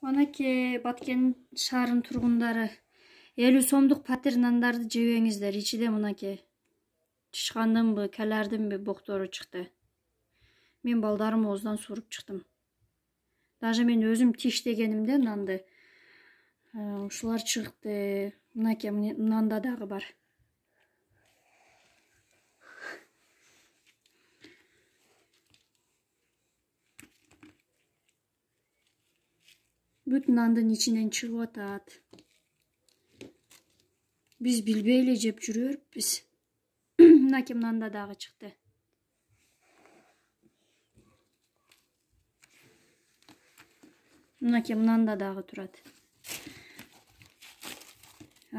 Манеке Баткен шаарынын тургундары 50 сомдук патер нандарды жебеңиздер. Ичиде мынакей чычкандынбы, калардынбы боктору чыкты. Мен балдарым ооздан суруп чыктым. Даже мен өзүм тиштегенимде нанды. Ушулар чыкты. Мынакей мында дагы бар. Бүт нандын ичинен чыгып атат. Биз билбей эле жеп жүрөрбүз. Мынакей мында дагы чыкты. Мынакей мында дагы турат.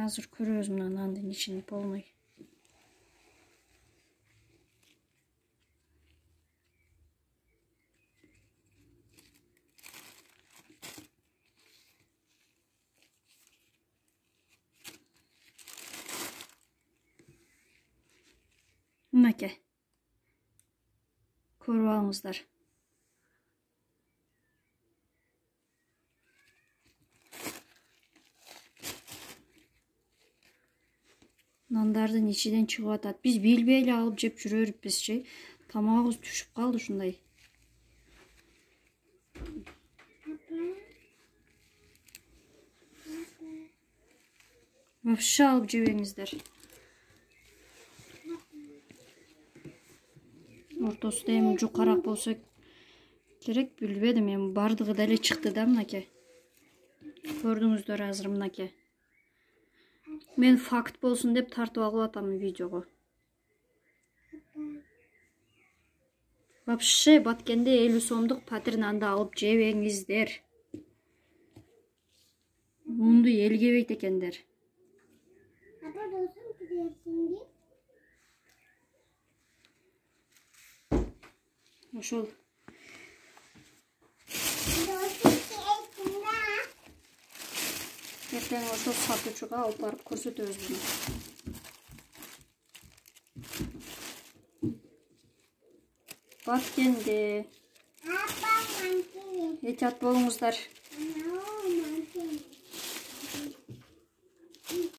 Азыр көрөбүз мына нандын ичин полный. Мынакей. Көрүп алыңыздар. Нандардын ичинен чыгып атат. Биз билбей эле алып жеп жүрөрбүзчү. Тамагыбыз түшүп калды ушундай. Вообще алып жебеңиздер. Ортосу эми жукараак болсо керек, билбедим. Эми бардыгы деле чыкты да мынакей. Көрдүңүздөр азыр мынакей. Мен факт болсун деп тартып алып атам видеого. Вообще Баткенде 50 сомдук патер нанды алып жебеңиздер. Мунду элгебейт экендер. Ошол. Эртең ошол сатуучуга алып барып көрсөтөбүз буну. Баткенде. Этият болуңуздар.